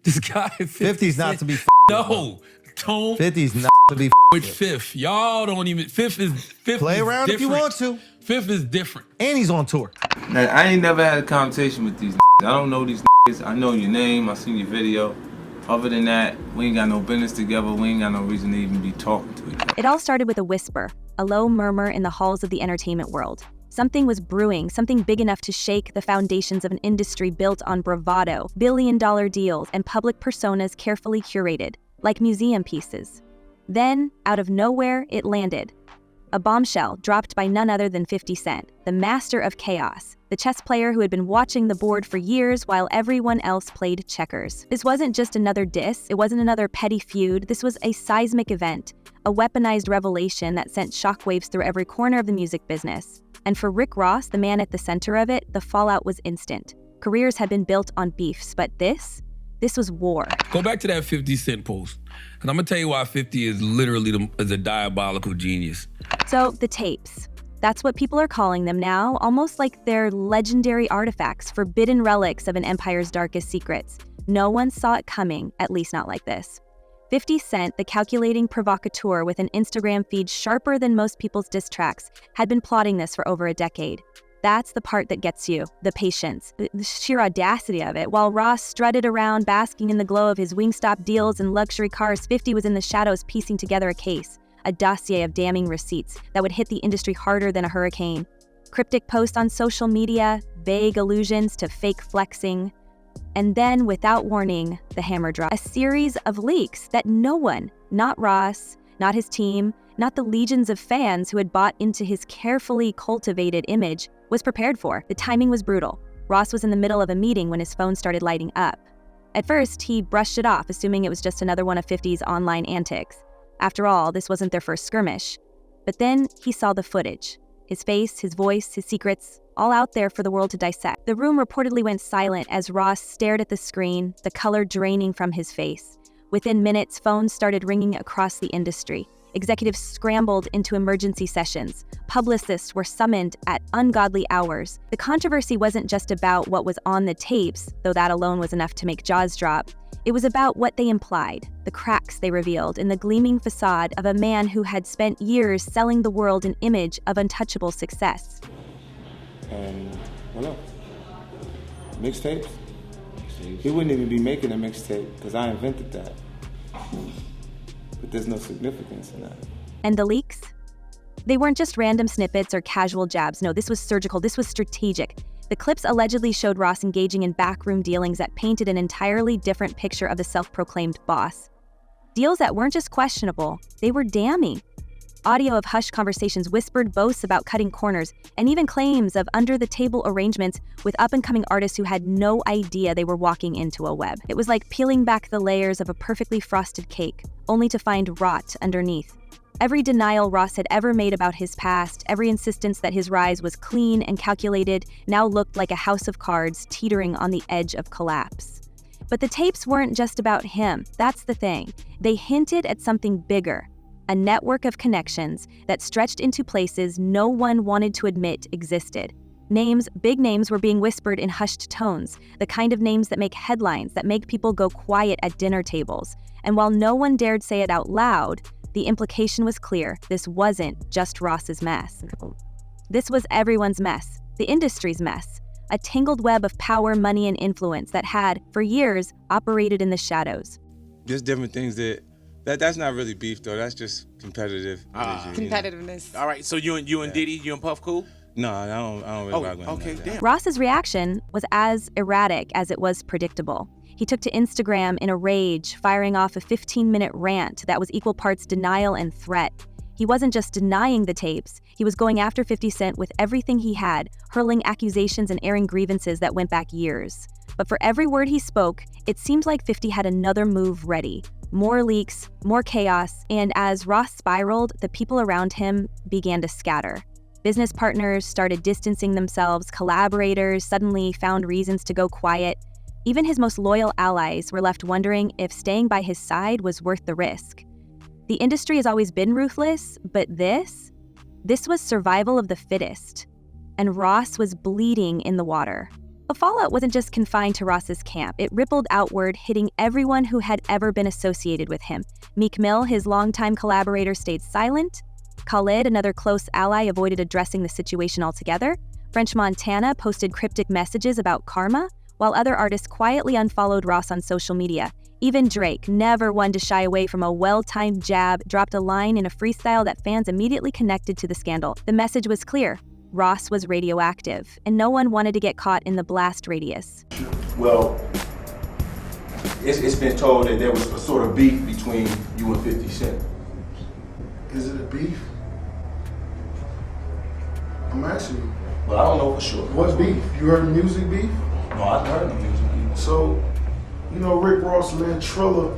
This guy 50's not to be No. Don't 50's not to be with Fifth. Y'all don't even Fifth play is around different. if you want to. Fifth is different. And he's on tour. Now, I ain't never had a conversation with these I don't know these I know your name, I seen your video. Other than that, we ain't got no business together. We ain't got no reason to even be talking to each other. It all started with a whisper, a low murmur in the halls of the entertainment world. Something was brewing, something big enough to shake the foundations of an industry built on bravado, billion-dollar deals, and public personas carefully curated, like museum pieces. Then, out of nowhere, it landed. A bombshell dropped by none other than 50 Cent, the master of chaos, the chess player who had been watching the board for years while everyone else played checkers. This wasn't just another diss, it wasn't another petty feud, this was a seismic event, a weaponized revelation that sent shockwaves through every corner of the music business. And for Rick Ross, the man at the center of it, the fallout was instant. Careers had been built on beefs, but this was war. Go back to that 50 Cent post, and I'm gonna tell you why 50 is literally is a diabolical genius. So, the tapes. That's what people are calling them now, almost like they're legendary artifacts, forbidden relics of an empire's darkest secrets. No one saw it coming, at least not like this. 50 Cent, the calculating provocateur with an Instagram feed sharper than most people's diss tracks, had been plotting this for over a decade. That's the part that gets you, the patience, the sheer audacity of it. While Ross strutted around basking in the glow of his Wingstop deals and luxury cars, 50 was in the shadows piecing together a case, a dossier of damning receipts that would hit the industry harder than a hurricane. Cryptic posts on social media, vague allusions to fake flexing, and then, without warning, the hammer dropped. A series of leaks that no one, not Ross, not his team, not the legions of fans who had bought into his carefully cultivated image, was prepared for. The timing was brutal. Ross was in the middle of a meeting when his phone started lighting up. At first, he brushed it off, assuming it was just another one of 50's online antics. After all, this wasn't their first skirmish. But then he saw the footage. His face, his voice, his secrets, all out there for the world to dissect. The room reportedly went silent as Ross stared at the screen, the color draining from his face. Within minutes, phones started ringing across the industry. Executives scrambled into emergency sessions. Publicists were summoned at ungodly hours. The controversy wasn't just about what was on the tapes, though that alone was enough to make jaws drop. It was about what they implied, the cracks they revealed in the gleaming facade of a man who had spent years selling the world an image of untouchable success. And what else? Mixtapes? He wouldn't even be making a mixtape because I invented that. But there's no significance in that. And the leaks? They weren't just random snippets or casual jabs. No, this was surgical. This was strategic. The clips allegedly showed Ross engaging in backroom dealings that painted an entirely different picture of the self-proclaimed boss. Deals that weren't just questionable, they were damning. Audio of hushed conversations, whispered boasts about cutting corners, and even claims of under-the-table arrangements with up-and-coming artists who had no idea they were walking into a web. It was like peeling back the layers of a perfectly frosted cake, only to find rot underneath. Every denial Ross had ever made about his past, every insistence that his rise was clean and calculated, now looked like a house of cards teetering on the edge of collapse. But the tapes weren't just about him. That's the thing. They hinted at something bigger. A network of connections that stretched into places no one wanted to admit existed. Names, big names, were being whispered in hushed tones, the kind of names that make headlines, that make people go quiet at dinner tables. And while no one dared say it out loud, the implication was clear. This wasn't just Ross's mess. This was everyone's mess, the industry's mess, a tangled web of power, money, and influence that had, for years, operated in the shadows. Just different things that's not really beef though. That's just competitive. Competitiveness. You know? All right, so you and Diddy, you and Puff cool? No, I don't really rock with him okay, like that. damn. Ross's reaction was as erratic as it was predictable. He took to Instagram in a rage, firing off a 15-minute rant that was equal parts denial and threat. He wasn't just denying the tapes, he was going after 50 Cent with everything he had, hurling accusations and airing grievances that went back years. But for every word he spoke, it seemed like 50 had another move ready. More leaks, more chaos, and as Ross spiraled, the people around him began to scatter. Business partners started distancing themselves, collaborators suddenly found reasons to go quiet. Even his most loyal allies were left wondering if staying by his side was worth the risk. The industry has always been ruthless, but this was survival of the fittest. And Ross was bleeding in the water. The fallout wasn't just confined to Ross's camp. It rippled outward, hitting everyone who had ever been associated with him. Meek Mill, his longtime collaborator, stayed silent. Khalid, another close ally, avoided addressing the situation altogether. French Montana posted cryptic messages about karma, while other artists quietly unfollowed Ross on social media. Even Drake, never one to shy away from a well-timed jab, dropped a line in a freestyle that fans immediately connected to the scandal. The message was clear: Ross was radioactive, and no one wanted to get caught in the blast radius. Well, it's been told that there was a sort of beef between you and 50 Cent. Is it a beef? I'm asking you. Well, I don't know for sure. What beef? You heard the music beef? No, I heard the music beef. So, you know, Rick Ross led Triller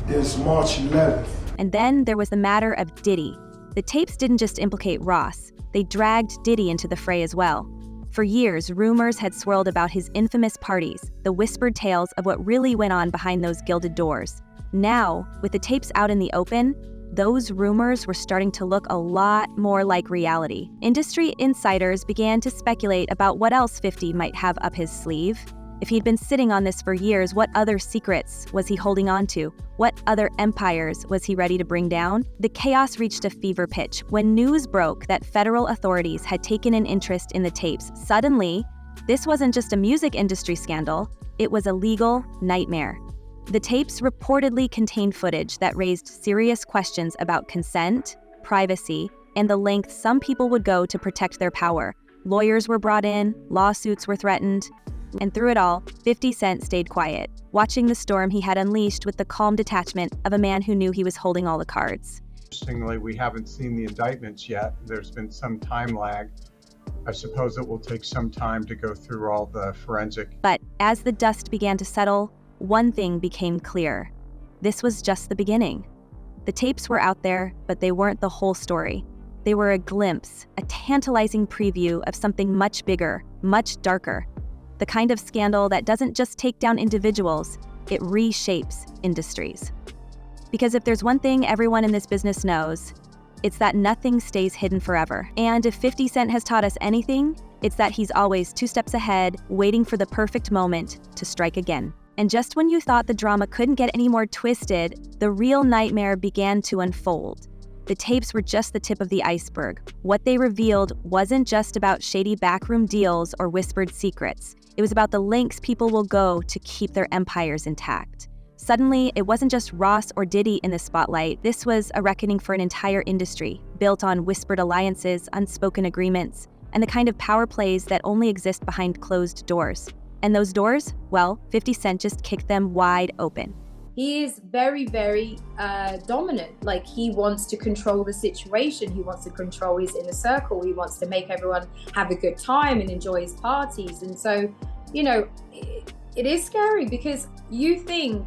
is March 11th. And then there was the matter of Diddy. The tapes didn't just implicate Ross, they dragged Diddy into the fray as well. For years, rumors had swirled about his infamous parties, the whispered tales of what really went on behind those gilded doors. Now, with the tapes out in the open, those rumors were starting to look a lot more like reality. Industry insiders began to speculate about what else 50 might have up his sleeve. If he'd been sitting on this for years, what other secrets was he holding on to? What other empires was he ready to bring down? The chaos reached a fever pitch when news broke that federal authorities had taken an interest in the tapes. Suddenly, this wasn't just a music industry scandal, it was a legal nightmare. The tapes reportedly contained footage that raised serious questions about consent, privacy, and the lengths some people would go to protect their power. Lawyers were brought in, lawsuits were threatened, and through it all, 50 Cent stayed quiet, watching the storm he had unleashed with the calm detachment of a man who knew he was holding all the cards. Interestingly, we haven't seen the indictments yet. There's been some time lag. I suppose it will take some time to go through all the forensic. But as the dust began to settle, one thing became clear. This was just the beginning. The tapes were out there, but they weren't the whole story. They were a glimpse, a tantalizing preview of something much bigger, much darker. The kind of scandal that doesn't just take down individuals, it reshapes industries. Because if there's one thing everyone in this business knows, it's that nothing stays hidden forever. And if 50 Cent has taught us anything, it's that he's always 2 steps ahead, waiting for the perfect moment to strike again. And just when you thought the drama couldn't get any more twisted, the real nightmare began to unfold. The tapes were just the tip of the iceberg. What they revealed wasn't just about shady backroom deals or whispered secrets. It was about the lengths people will go to keep their empires intact. Suddenly, it wasn't just Ross or Diddy in the spotlight. This was a reckoning for an entire industry, built on whispered alliances, unspoken agreements, and the kind of power plays that only exist behind closed doors. And those doors, well, 50 Cent just kicked them wide open. He is very, very dominant. Like, he wants to control the situation. He wants to control his inner circle. He wants to make everyone have a good time and enjoy his parties. And so, you know, it is scary because you think,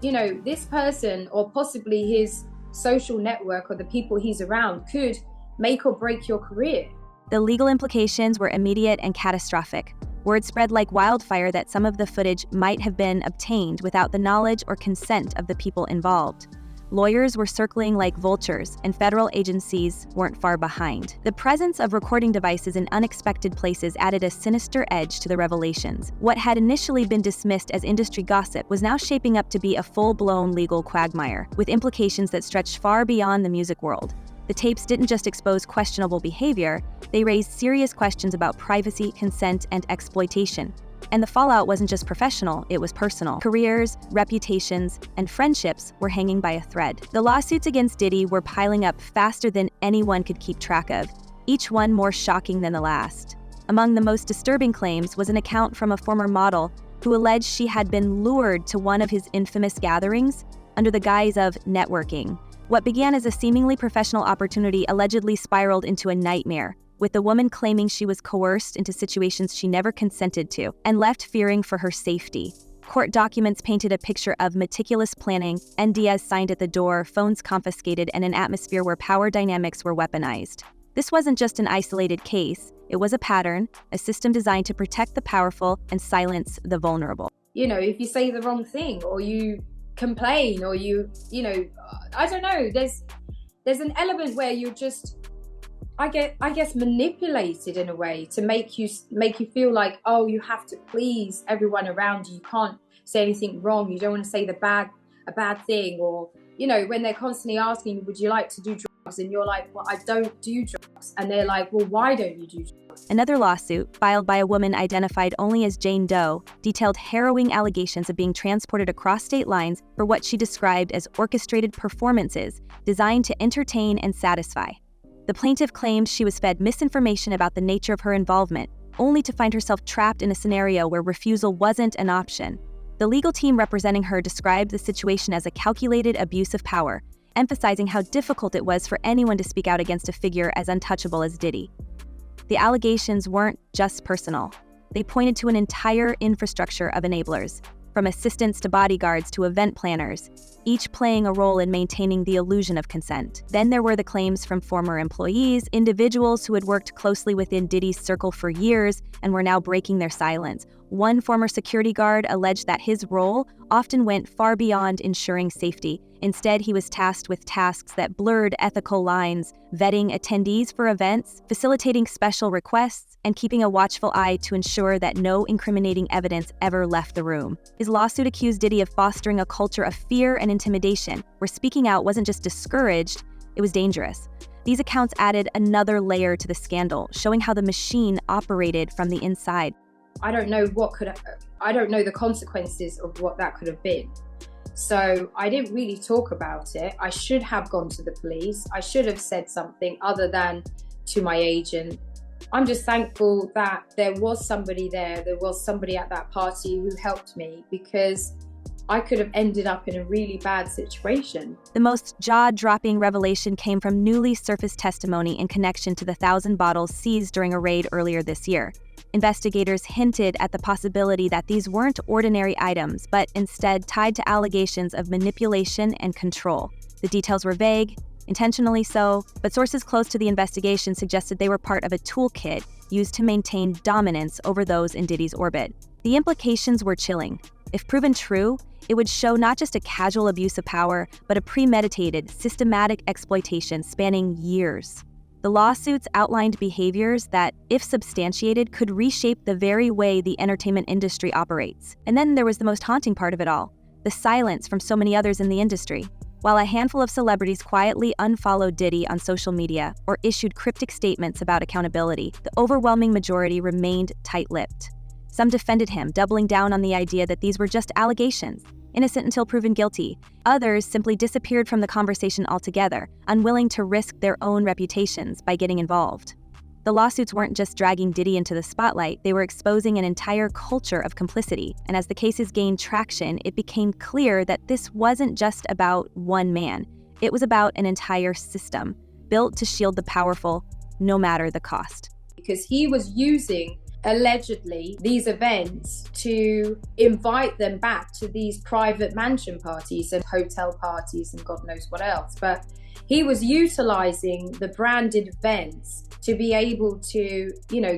you know, this person or possibly his social network or the people he's around could make or break your career. The legal implications were immediate and catastrophic. Word spread like wildfire that some of the footage might have been obtained without the knowledge or consent of the people involved. Lawyers were circling like vultures, and federal agencies weren't far behind. The presence of recording devices in unexpected places added a sinister edge to the revelations. What had initially been dismissed as industry gossip was now shaping up to be a full-blown legal quagmire, with implications that stretched far beyond the music world. The tapes didn't just expose questionable behavior, they raised serious questions about privacy, consent, and exploitation. And the fallout wasn't just professional, it was personal. Careers, reputations, and friendships were hanging by a thread. The lawsuits against Diddy were piling up faster than anyone could keep track of, each one more shocking than the last. Among the most disturbing claims was an account from a former model who alleged she had been lured to one of his infamous gatherings under the guise of networking. What began as a seemingly professional opportunity allegedly spiraled into a nightmare, with the woman claiming she was coerced into situations she never consented to and left fearing for her safety. Court documents painted a picture of meticulous planning, NDAs signed at the door, phones confiscated, and an atmosphere where power dynamics were weaponized. This wasn't just an isolated case, it was a pattern, a system designed to protect the powerful and silence the vulnerable. You know, if you say the wrong thing or you complain or you know, I don't know, there's an element where you're just I guess manipulated in a way to make you feel like, oh, you have to please everyone around you. You can't say anything wrong. You don't want to say a bad thing, or when they're constantly asking, would you like to do drugs? And you're like, well, I don't do drugs. And they're like, well, why don't you do drugs? Another lawsuit, filed by a woman identified only as Jane Doe, detailed harrowing allegations of being transported across state lines for what she described as orchestrated performances designed to entertain and satisfy. The plaintiff claimed she was fed misinformation about the nature of her involvement, only to find herself trapped in a scenario where refusal wasn't an option. The legal team representing her described the situation as a calculated abuse of power, emphasizing how difficult it was for anyone to speak out against a figure as untouchable as Diddy. The allegations weren't just personal. They pointed to an entire infrastructure of enablers, from assistants to bodyguards to event planners, each playing a role in maintaining the illusion of consent. Then there were the claims from former employees, individuals who had worked closely within Diddy's circle for years and were now breaking their silence. One former security guard alleged that his role often went far beyond ensuring safety. Instead, he was tasked with tasks that blurred ethical lines, vetting attendees for events, facilitating special requests, and keeping a watchful eye to ensure that no incriminating evidence ever left the room. His lawsuit accused Diddy of fostering a culture of fear and intimidation, where speaking out wasn't just discouraged, it was dangerous. These accounts added another layer to the scandal, showing how the machine operated from the inside. I don't know the consequences of what that could have been. So I didn't really talk about it. I should have gone to the police. I should have said something other than to my agent. I'm just thankful that there was somebody there. There was somebody at that party who helped me, because I could have ended up in a really bad situation. The most jaw-dropping revelation came from newly surfaced testimony in connection to the 1,000 bottles seized during a raid earlier this year. Investigators hinted at the possibility that these weren't ordinary items, but instead tied to allegations of manipulation and control. The details were vague, intentionally so, but sources close to the investigation suggested they were part of a toolkit used to maintain dominance over those in Diddy's orbit. The implications were chilling. If proven true, it would show not just a casual abuse of power, but a premeditated, systematic exploitation spanning years. The lawsuits outlined behaviors that, if substantiated, could reshape the very way the entertainment industry operates. And then there was the most haunting part of it all, the silence from so many others in the industry. While a handful of celebrities quietly unfollowed Diddy on social media or issued cryptic statements about accountability, the overwhelming majority remained tight-lipped. Some defended him, doubling down on the idea that these were just allegations, innocent until proven guilty. Others simply disappeared from the conversation altogether, unwilling to risk their own reputations by getting involved. The lawsuits weren't just dragging Diddy into the spotlight, they were exposing an entire culture of complicity. And as the cases gained traction, it became clear that this wasn't just about one man. It was about an entire system, built to shield the powerful, no matter the cost. Because he was using, allegedly, these events to invite them back to these private mansion parties and hotel parties and God knows what else. But he was utilizing the branded events to be able to,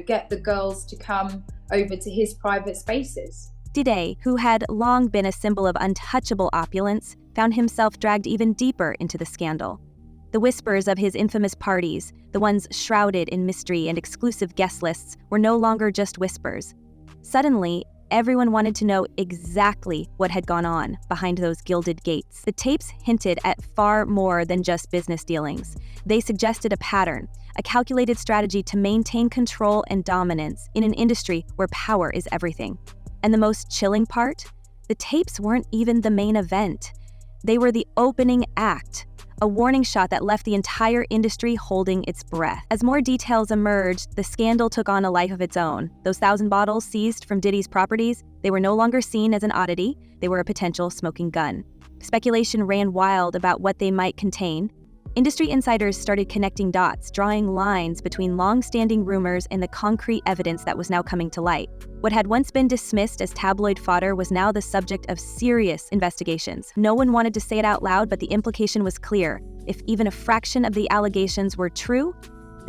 get the girls to come over to his private spaces. Diddy, who had long been a symbol of untouchable opulence, found himself dragged even deeper into the scandal. The whispers of his infamous parties, the ones shrouded in mystery and exclusive guest lists, were no longer just whispers. Suddenly, everyone wanted to know exactly what had gone on behind those gilded gates. The tapes hinted at far more than just business dealings. They suggested a pattern, a calculated strategy to maintain control and dominance in an industry where power is everything. And the most chilling part? The tapes weren't even the main event. They were the opening act, a warning shot that left the entire industry holding its breath. As more details emerged, the scandal took on a life of its own. Those 1,000 bottles seized from Diddy's properties, they were no longer seen as an oddity, they were a potential smoking gun. Speculation ran wild about what they might contain. Industry insiders started connecting dots, drawing lines between long-standing rumors and the concrete evidence that was now coming to light. What had once been dismissed as tabloid fodder was now the subject of serious investigations. No one wanted to say it out loud, but the implication was clear. If even a fraction of the allegations were true,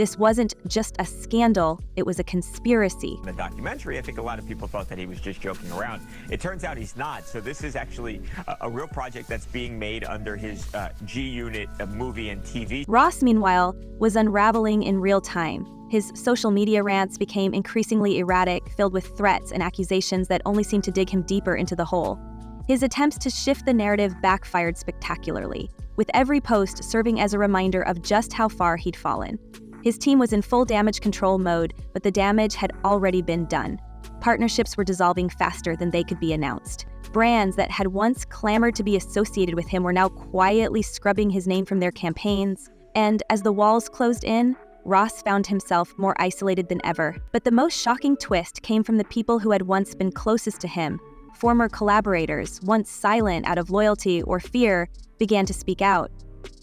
This wasn't just a scandal, it was a conspiracy. In the documentary, I think a lot of people thought that he was just joking around. It turns out he's not. So this is actually a real project that's being made under his G-Unit movie and TV. Ross, meanwhile, was unraveling in real time. His social media rants became increasingly erratic, filled with threats and accusations that only seemed to dig him deeper into the hole. His attempts to shift the narrative backfired spectacularly, with every post serving as a reminder of just how far he'd fallen. His team was in full damage control mode, but the damage had already been done. Partnerships were dissolving faster than they could be announced. Brands that had once clamored to be associated with him were now quietly scrubbing his name from their campaigns. And as the walls closed in, Ross found himself more isolated than ever. But the most shocking twist came from the people who had once been closest to him. Former collaborators, once silent out of loyalty or fear, began to speak out.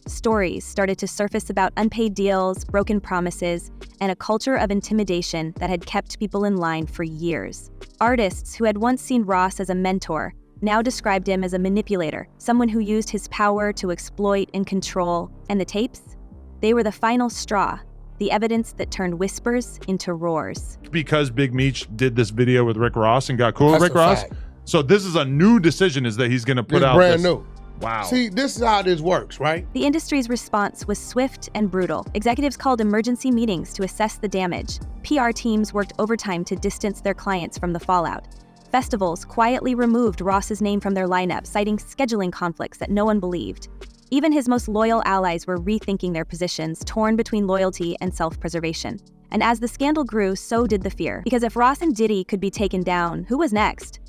Stories started to surface about unpaid deals, broken promises, and a culture of intimidation that had kept people in line for years. Artists who had once seen Ross as a mentor now described him as a manipulator, someone who used his power to exploit and control. And the tapes? They were the final straw, the evidence that turned whispers into roars. Because Big Meech did this video with Rick Ross and got cool with That's Rick a Ross. fact. So this is a new decision, is that he's going to put It's out brand this. new. Wow. See, this is how this works, right? The industry's response was swift and brutal. Executives called emergency meetings to assess the damage. PR teams worked overtime to distance their clients from the fallout. Festivals quietly removed Ross's name from their lineup, citing scheduling conflicts that no one believed. Even his most loyal allies were rethinking their positions, torn between loyalty and self-preservation. And as the scandal grew, so did the fear. Because if Ross and Diddy could be taken down, who was next?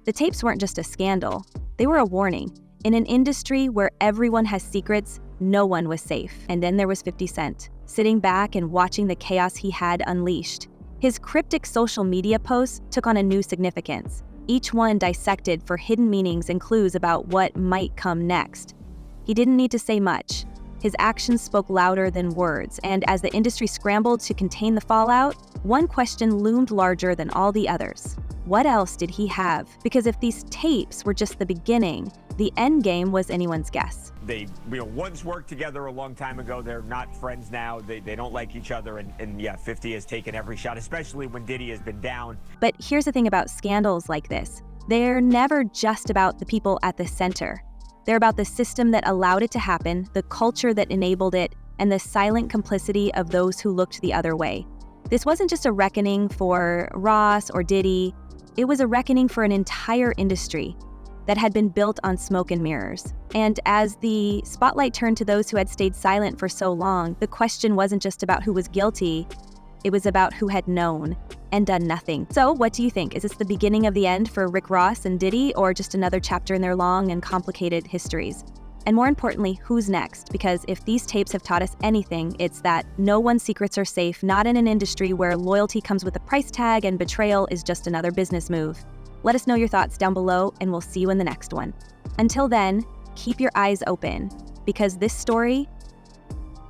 The tapes weren't just a scandal. They were a warning. In an industry where everyone has secrets, no one was safe. And then there was 50 Cent, sitting back and watching the chaos he had unleashed. His cryptic social media posts took on a new significance, each one dissected for hidden meanings and clues about what might come next. He didn't need to say much. His actions spoke louder than words, and as the industry scrambled to contain the fallout, one question loomed larger than all the others. What else did he have? Because if these tapes were just the beginning, the end game was anyone's guess. They once worked together a long time ago. They're not friends now. They don't like each other. And yeah, 50 has taken every shot, especially when Diddy has been down. But here's the thing about scandals like this. They're never just about the people at the center. They're about the system that allowed it to happen, the culture that enabled it, and the silent complicity of those who looked the other way. This wasn't just a reckoning for Ross or Diddy. It was a reckoning for an entire industry that had been built on smoke and mirrors. And as the spotlight turned to those who had stayed silent for so long, the question wasn't just about who was guilty, it was about who had known and done nothing. So what do you think? Is this the beginning of the end for Rick Ross and Diddy, or just another chapter in their long and complicated histories? And more importantly, who's next? Because if these tapes have taught us anything, it's that no one's secrets are safe, not in an industry where loyalty comes with a price tag and betrayal is just another business move. Let us know your thoughts down below, and we'll see you in the next one. Until then, keep your eyes open, because this story,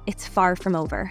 it's far from over.